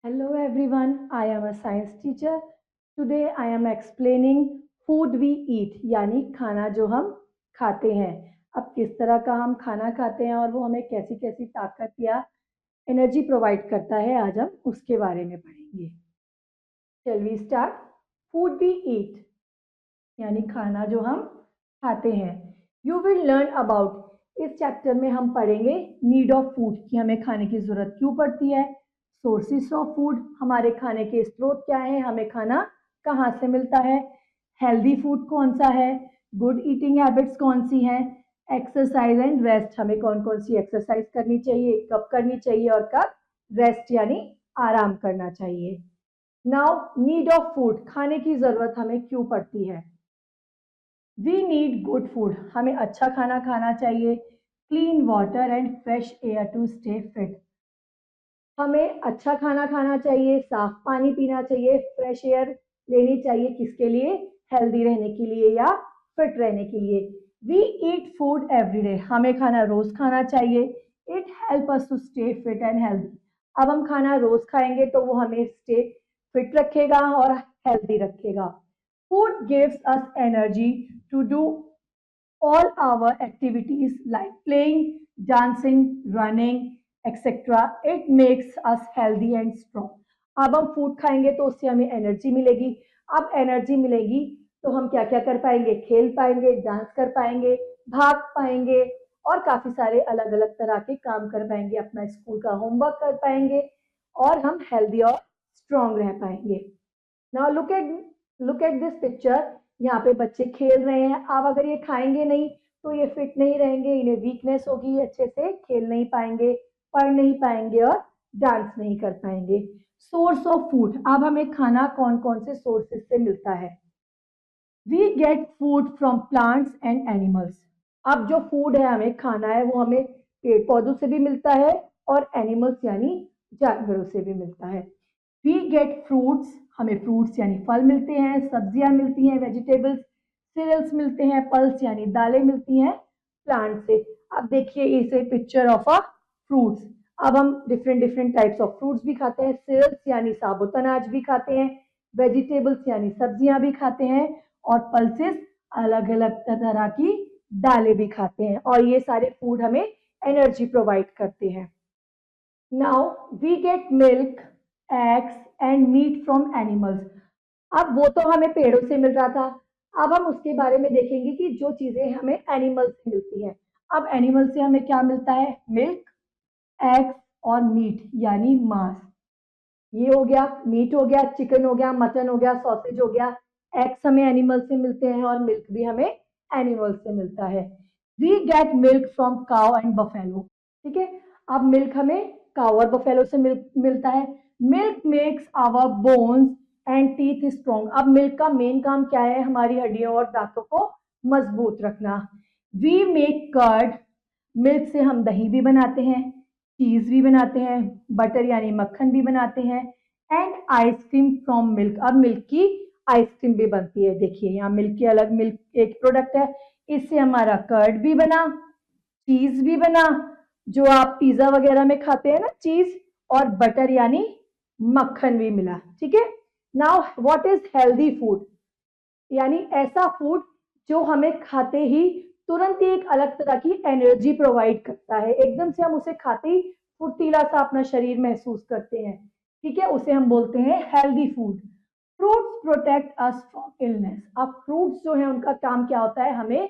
Hello everyone, I am a science teacher. Today I am explaining food we eat यानी खाना जो हम खाते हैं। अब किस तरह का हम खाना खाते हैं और वो हमें कैसी कैसी ताकत या एनर्जी प्रोवाइड करता है, आज हम उसके बारे में पढ़ेंगे। Shall we start? Food we eat यानी खाना जो हम खाते हैं। यू विल लर्न अबाउट, इस चैप्टर में हम पढ़ेंगे नीड ऑफ फूड कि हमें खाने की जरूरत क्यों पड़ती है, सोर्सेस ऑफ फूड हमारे खाने के स्रोत क्या है, हमें खाना कहाँ से मिलता है, हेल्दी फूड कौन सा है, गुड ईटिंग हैबिट्स कौन सी हैं, एक्सरसाइज एंड रेस्ट हमें कौन कौन सी एक्सरसाइज करनी चाहिए, कब करनी चाहिए और कब रेस्ट यानी आराम करना चाहिए। नाउ नीड ऑफ फूड, खाने की जरूरत हमें क्यों पड़ती है। वी नीड गुड फूड, हमें अच्छा खाना खाना चाहिए, clean water and fresh air to stay fit, हमें अच्छा खाना खाना चाहिए, साफ पानी पीना चाहिए, फ्रेश एयर लेनी चाहिए, किसके लिए, हेल्दी रहने के लिए या फिट रहने के लिए। We eat food every day, हमें खाना रोज खाना चाहिए, it help us to stay fit and healthy, अब हम खाना रोज खाएंगे तो वो हमें स्टे फिट रखेगा और हेल्दी रखेगा। Food gives us energy to do all our activities like playing, dancing, running, etc. It makes us healthy and strong. अब हम फूड खाएंगे तो उससे हमें एनर्जी मिलेगी, अब एनर्जी मिलेगी तो हम क्या क्या कर पाएंगे, खेल पाएंगे, डांस कर पाएंगे, भाग पाएंगे और काफी सारे अलग अलग तरह के काम कर पाएंगे, अपना स्कूल का होमवर्क कर पाएंगे और हम हेल्दी और स्ट्रांग रह पाएंगे। Now look at this picture, यहाँ पे बच्चे खेल रहे हैं, अब अगर ये खाएंगे नहीं तो ये फिट नहीं रहेंगे, इन्हें वीकनेस होगी, अच्छे से खेल नहीं पाएंगे, पढ़ नहीं पाएंगे और डांस नहीं कर पाएंगे। सोर्स ऑफ फूड, अब हमें खाना कौन कौन से सोर्सेस से मिलता है। We get food from plants and animals, अब जो फूड है हमें खाना है वो हमें पेड़ पौधों से भी मिलता है और एनिमल्स यानी जानवरों से भी मिलता है। वी गेट फ्रूट्स, हमें फ्रूट्स यानी फल मिलते हैं, सब्जियां मिलती हैं वेजिटेबल्स, सीरियल्स मिलते हैं, पल्स यानी दालें मिलती हैं प्लांट से। अब देखिए इसे पिक्चर ऑफ अ फ्रूट्स, अब हम different different types of fruits भी खाते हैं, सीरियल्स यानी साबुत अनाज भी खाते हैं, वेजिटेबल्स यानी सब्जियां भी खाते हैं और पल्सेस अलग अलग तरह की दालें भी खाते हैं और ये सारे फूड हमें एनर्जी प्रोवाइड करते हैं। Now we get milk, eggs and meat from animals, अब वो तो हमें पेड़ों से मिल रहा था, अब हम उसके बारे में देखेंगे कि जो चीजें हमें एनिमल से मिलती हैं। अब एनिमल से हमें क्या मिलता है, मिल्क, एग्स और मीट यानी मांस, ये हो गया मीट हो गया, चिकन हो गया, मटन हो गया, सॉसेज हो गया, एग्स हमें एनिमल से मिलते हैं और मिल्क भी हमें एनिमल से मिलता है। We get milk from cow and buffalo, ठीक है, अब मिल्क हमें काउ और बफेलो से मिलता है। Milk makes our bones and teeth strong, अब मिल्क का मेन काम क्या है, हमारी हड्डियों और दांतों को मजबूत रखना। वी मेक कर्ड, मिल्क से हम दही भी बनाते हैं, चीज भी बनाते हैं, बटर यानी मक्खन भी बनाते हैं एंड आइसक्रीम फ्रॉम मिल्क, अब मिल्क की आइसक्रीम भी बनती है, देखिए यहाँ मिल्क की अलग मिल्क एक प्रोडक्ट है, इससे हमारा कर्ड भी बना, चीज भी बना, जो आप पिज्जा वगैरह में खाते हैं ना चीज, और बटर यानी मक्खन भी मिला, ठीक है। Now what is healthy food, यानी ऐसा फूड जो हमें खाते ही तुरंत ही एक अलग तरह की एनर्जी प्रोवाइड करता है, एकदम से हम उसे खाते ही फुर्तीला सा अपना शरीर महसूस करते हैं, ठीक है, उसे हम बोलते हैं healthy food. Fruits protect us from illness, अब फ्रूट्स जो है उनका काम क्या होता है, हमें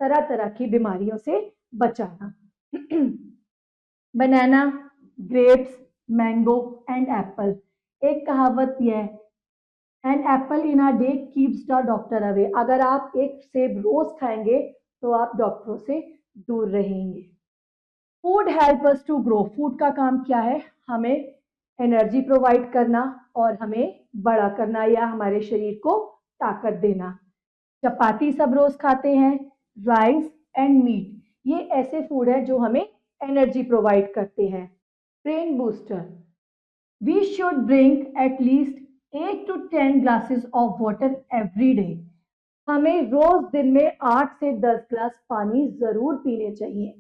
तरह तरह की बीमारियों से बचाना। Banana, grapes, mango and apple, एक कहावत यह है, an apple in a day keeps the doctor away, अगर आप एक सेब रोज खाएंगे तो आप डॉक्टरों से दूर रहेंगे। Food help us to grow, food का काम क्या है, हमें एनर्जी प्रोवाइड करना और हमें बड़ा करना या हमारे शरीर को ताकत देना। चपाती सब रोज खाते हैं, राइस एंड मीट, ये ऐसे फूड है जो हमें एनर्जी प्रोवाइड करते हैं। Brain booster, we should drink at least 8 to 10 glasses of water every day, हमें रोज दिन में 8 से 10 ग्लास पानी जरूर पीने चाहिए।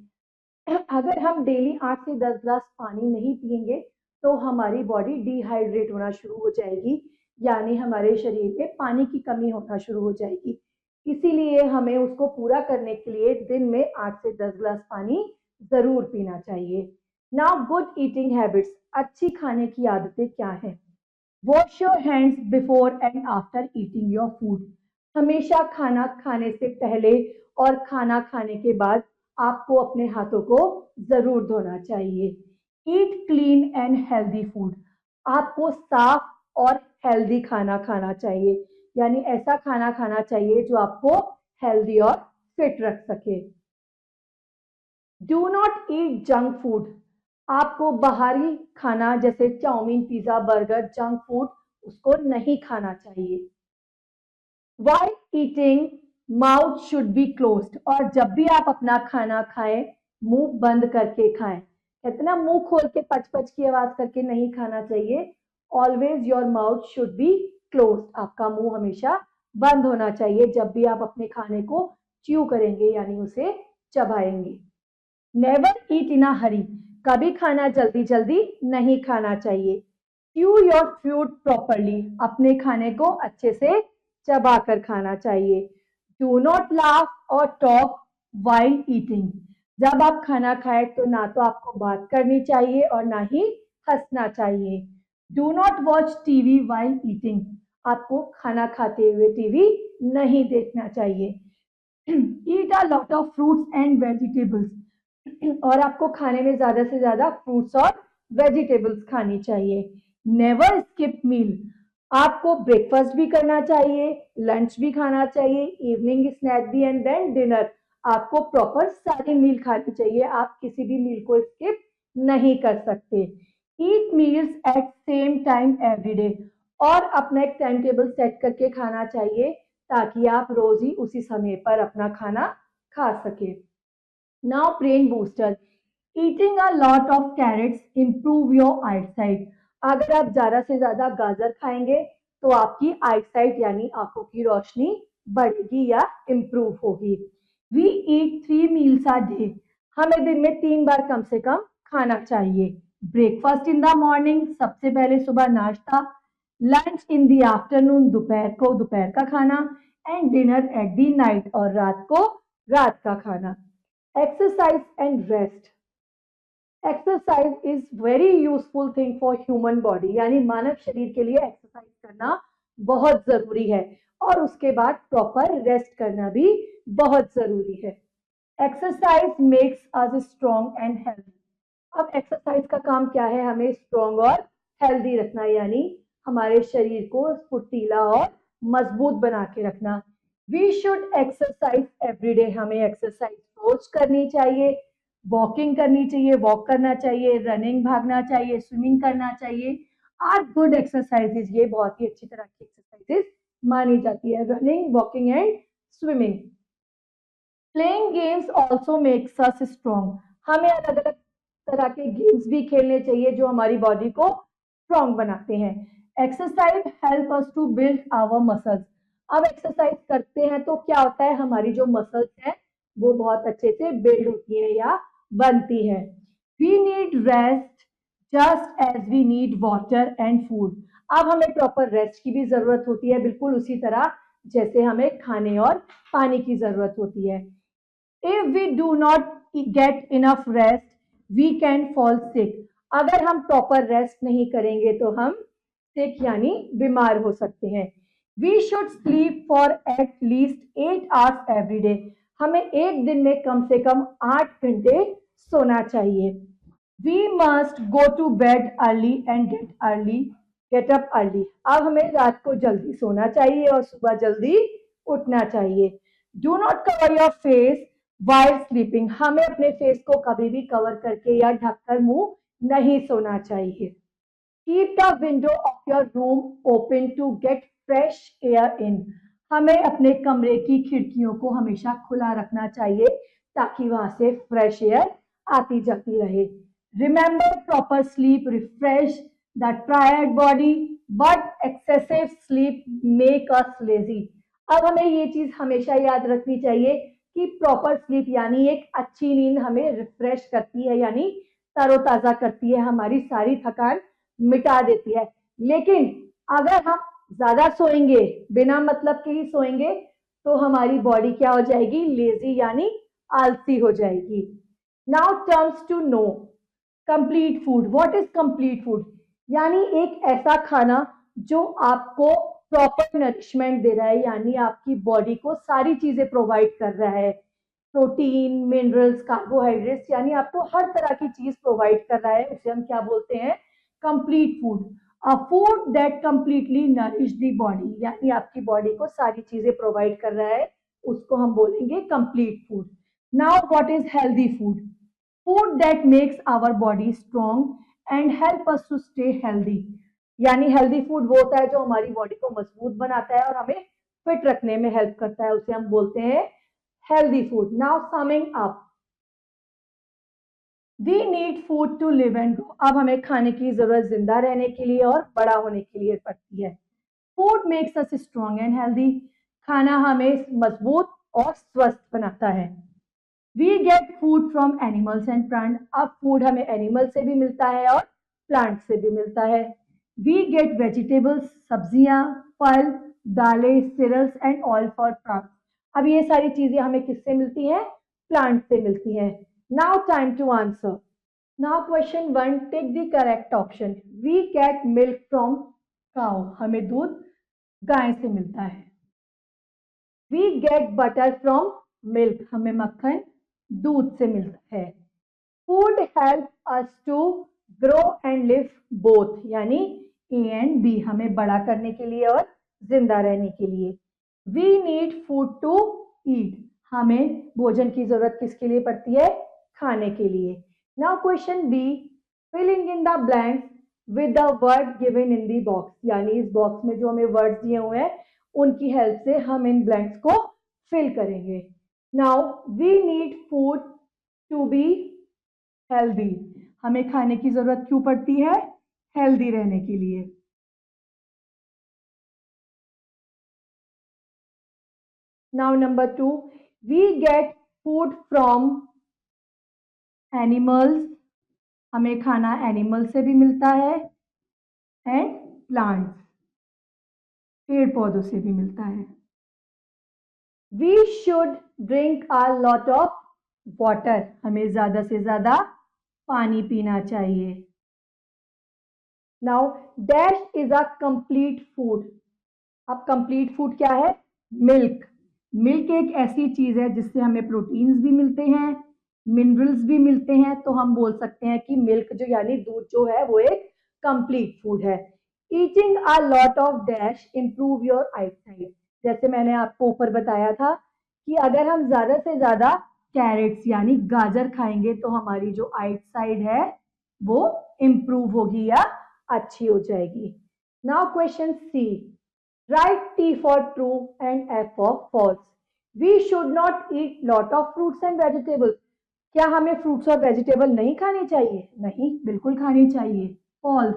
अगर हम डेली 8 से 10 ग्लास पानी नहीं पिएंगे तो हमारी बॉडी डिहाइड्रेट होना शुरू हो जाएगी, यानी हमारे शरीर में पानी की कमी होना शुरू हो जाएगी। इसीलिए हमें उसको पूरा करने के लिए दिन में 8 से 10 ग्लास पानी जरूर पीना चाहिए। नाउ गुड ईटिंग हैबिट्स, अच्छी खाने की आदतें क्या हैं? Wash your hands before and after eating your food. हमेशा खाना खाने से पहले और खाना खाने के बाद आपको अपने हाथों को जरूर धोना चाहिए। ईट क्लीन एंड हेल्दी फूड, आपको साफ और हेल्दी खाना खाना चाहिए, यानी ऐसा खाना खाना चाहिए जो आपको हेल्दी और फिट रख सके। Do not eat junk food, आपको बाहरी खाना जैसे chowmein, pizza, burger, junk food उसको नहीं खाना चाहिए। While eating, mouth should be closed, और जब भी आप अपना खाना खाएं मुंह बंद करके खाएं। कहते हैं ना, मुंह खोल के पच पच की आवाज करके नहीं खाना चाहिए। Always your mouth should be closed, आपका मुंह हमेशा बंद होना चाहिए जब भी आप अपने खाने को च्यू करेंगे, यानी उसे चबाएंगे। नेवर ईट इन अ हरी, कभी खाना जल्दी जल्दी नहीं खाना चाहिए। च्यू योर फूड प्रॉपरली, अपने खाने को अच्छे से चबा कर खाना चाहिए। डू नॉट लाफ और टॉक वाइल ईटिंग, जब आप खाना खाएं तो ना तो आपको बात करनी चाहिए और ना ही हंसना चाहिए। Do not watch TV while eating, आपको खाना खाते हुए टीवी नहीं देखना चाहिए। Eat a lot of fruits and vegetables, और आपको खाने में ज्यादा से ज्यादा फ्रूट्स और वेजिटेबल्स खानी चाहिए। नेवर स्किप मील, आपको ब्रेकफास्ट भी करना चाहिए, लंच भी खाना चाहिए, इवनिंग स्नैक भी एंड देन डिनर। आपको प्रॉपर सारी मील खानी चाहिए, आप किसी भी मील को स्किप नहीं कर सकते। Eat meals at same time every day, और अपना एक टाइम टेबल सेट करके खाना चाहिए ताकि आप रोज ही उसी समय पर अपना खाना खा सके। Now brain booster, eating a lot of carrots improve your eyesight, अगर आप ज्यादा से ज्यादा गाजर खाएंगे तो आपकी आईसाइट यानी आंखों की रोशनी बढ़ेगी या इम्प्रूव होगी। We eat 3 meals a day, हमें दिन में 3 बार कम से कम खाना चाहिए। ब्रेकफास्ट इन द मॉर्निंग, सबसे पहले सुबह नाश्ता। लंच इन द आफ्टरनून, दोपहर को दोपहर का खाना। And dinner at the night, और रात को रात का खाना। Exercise and rest, exercise is very useful thing for human body, यानी मानव शरीर के लिए एक्सरसाइज करना बहुत जरूरी है, और उसके बाद प्रॉपर रेस्ट करना भी बहुत जरूरी है। Exercise makes us strong and healthy, अब एक्सरसाइज का काम क्या है? हमें स्ट्रॉन्ग और हेल्दी रखना, यानी हमारे शरीर को फुर्तीला और मजबूत बना के रखना। We should exercise every day, हमें एक्सरसाइज रोज करनी चाहिए। वॉकिंग करनी चाहिए, वॉक करना चाहिए, रनिंग भागना चाहिए, स्विमिंग करना चाहिए। आर गुड एक्सरसाइजेज, ये बहुत ही अच्छी तरह की एक्सरसाइजेज मानी जाती है, running, walking and swimming. Playing games also makes us strong, हमें अलग अलग तरह के गेम्स भी खेलने चाहिए जो हमारी बॉडी को स्ट्रॉन्ग बनाते हैं। Exercise help us to build our muscles, अब एक्सरसाइज करते हैं तो क्या होता है, हमारी जो मसल्स हैं वो बहुत अच्छे से बिल्ड होती है या बनती है। We need rest just as we need water and food, अब हमें प्रॉपर रेस्ट की भी जरूरत होती है, बिल्कुल उसी तरह जैसे हमें खाने और पानी की जरूरत होती है। If we do not get enough rest we can fall sick, अगर हम प्रॉपर रेस्ट नहीं करेंगे तो हम सिक यानी बीमार हो सकते हैं। We should sleep for at least 8 hours every day, हमें एक दिन में कम से कम 8 घंटे सोना चाहिए। We must go to bed early and get up early, अब हमें रात को जल्दी सोना चाहिए और सुबह जल्दी उठना चाहिए। Do not cover your face while sleeping, हमें अपने फेस को कभी भी कवर करके या ढककर मुंह नहीं सोना चाहिए। Keep the window of your room open to get fresh air in, हमें अपने कमरे की खिड़कियों को हमेशा खुला रखना चाहिए ताकि वहां से फ्रेश एयर आती जाती रहे। Remember proper sleep refresh the tired body but excessive sleep make us lazy, अब हमें ये चीज हमेशा याद रखनी चाहिए कि प्रॉपर स्लीप यानी एक अच्छी नींद हमें रिफ्रेश करती है, यानी तरोताजा करती है, हमारी सारी थकान मिटा देती है। लेकिन अगर हम ज्यादा सोएंगे, बिना मतलब के ही सोएंगे, तो हमारी बॉडी क्या हो जाएगी, लेजी यानी आलसी हो जाएगी। Now terms to know complete food. What is complete food? यानी एक ऐसा खाना जो आपको प्रॉपर नरिशमेंट दे रहा है, यानी आपकी बॉडी को सारी चीजें प्रोवाइड कर रहा है, प्रोटीन, मिनरल्स, कार्बोहाइड्रेट्स, यानी आपको हर तरह की चीज प्रोवाइड कर रहा है, उसे हम क्या बोलते हैं, complete food. A food that completely nourish the body, यानी आपकी बॉडी को सारी चीजें प्रोवाइड कर रहा है, उसको हम बोलेंगे complete food. Now what is healthy food? Food that makes our body strong and help us to stay healthy. यानी हेल्दी फूड वो होता है जो हमारी बॉडी को मजबूत बनाता है और हमें फिट रखने में हेल्प करता है, उसे हम बोलते हैं healthy food. Now summing up, we need food to live and grow. अब हमें खाने की जरूरत जिंदा रहने के लिए और बड़ा होने के लिए पड़ती है। Food makes us strong and healthy. खाना हमें मजबूत और स्वस्थ बनाता है। We get food from animals and plant. अब फूड हमें एनिमल से भी मिलता है और प्लांट से भी मिलता है। वी गेट वेजिटेबल्स, सब्जियां, फल, दालें, cereals and oil for craft. अब ये सारी चीजें हमें किससे मिलती हैं? प्लांट से मिलती हैं। Now time to answer. Now question 1, take the correct option. We get milk from cow. हमें दूध गाय से मिलता है। We get butter from milk. हमें मक्खन दूध से मिलता है। Food help us to grow and live both, यानी ए एंड बी, हमें बड़ा करने के लिए और जिंदा रहने के लिए। We need food to eat. हमें भोजन की जरूरत किसके लिए पड़ती है? खाने के लिए। Now question B, filling in the blanks with the word given in the box. यानी इस बॉक्स में जो हमें वर्ड्स दिए हुए हैं उनकी हेल्प से हम इन ब्लैंक्स को फिल करेंगे। Now we need food to be healthy. हमें खाने की जरूरत क्यों पड़ती है? हेल्दी रहने के लिए। Now number 2, we get food from animals. हमें खाना एनिमल से भी मिलता है एंड प्लांट्स, पेड़ पौधों से भी मिलता है। We should drink a lot of water. हमें ज्यादा से ज्यादा पानी पीना चाहिए। Now dash is a complete food. अब कंप्लीट फूड क्या है? मिल्क। मिल्क एक ऐसी चीज है जिससे हमें प्रोटीन्स भी मिलते हैं, मिनरल्स भी मिलते हैं, तो हम बोल सकते हैं कि मिल्क जो यानी दूध जो है वो एक कंप्लीट फूड है। Eating a lot of dash improve your eyesight. जैसे मैंने आपको ऊपर बताया था कि अगर हम ज्यादा से ज्यादा कैरेट्स यानी गाजर खाएंगे तो हमारी जो आईसाइट है वो इंप्रूव होगी या अच्छी हो जाएगी। Now question C, write T for true and F for false. We should not eat lot of fruits and vegetables. क्या हमें फ्रूट्स और वेजिटेबल नहीं खानी चाहिए? नहीं, बिल्कुल खानी चाहिए। False.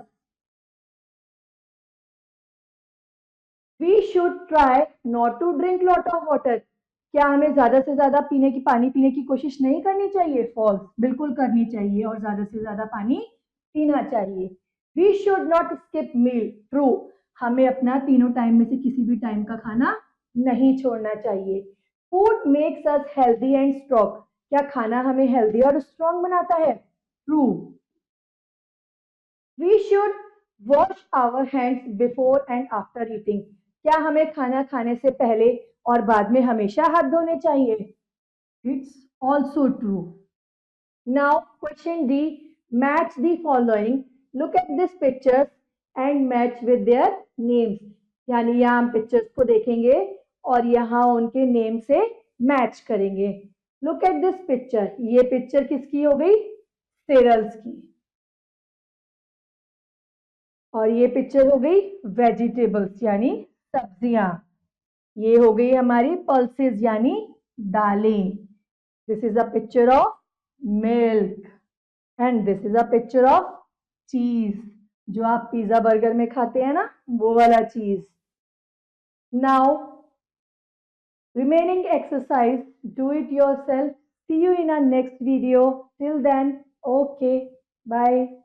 We should try not to drink lot of water. क्या हमें ज्यादा से ज्यादा पानी पीने की कोशिश नहीं करनी चाहिए? फॉल्स, बिल्कुल करनी चाहिए और ज्यादा से ज्यादा पानी पीना चाहिए। We should not skip meal. True, हमें अपना तीनों टाइम में से किसी भी टाइम का खाना नहीं छोड़ना चाहिए। Food makes us healthy and strong. क्या खाना हमें हेल्दी और स्ट्रॉन्ग बनाता है? True. We should wash our hands before and after eating. क्या हमें खाना खाने से पहले और बाद में हमेशा हाथ धोने चाहिए? It's also true. Now question D, match the following, look at this pictures and match with their names. यानी यहाँ हम पिक्चर्स को देखेंगे और यहाँ उनके नेम से मैच करेंगे। लुक एट दिस पिक्चर, ये पिक्चर किसकी हो गई? सेरल्स की। और ये पिक्चर हो गई वेजिटेबल्स यानी सब्जियां। ये हो गई हमारी पल्सेस यानी दालें। This is a picture of milk and this is a picture of चीज, जो आप पिज्जा बर्गर में खाते हैं ना, वो वाला चीज। Now remaining exercise, do it yourself. See you in our next video. Till then, okay, bye.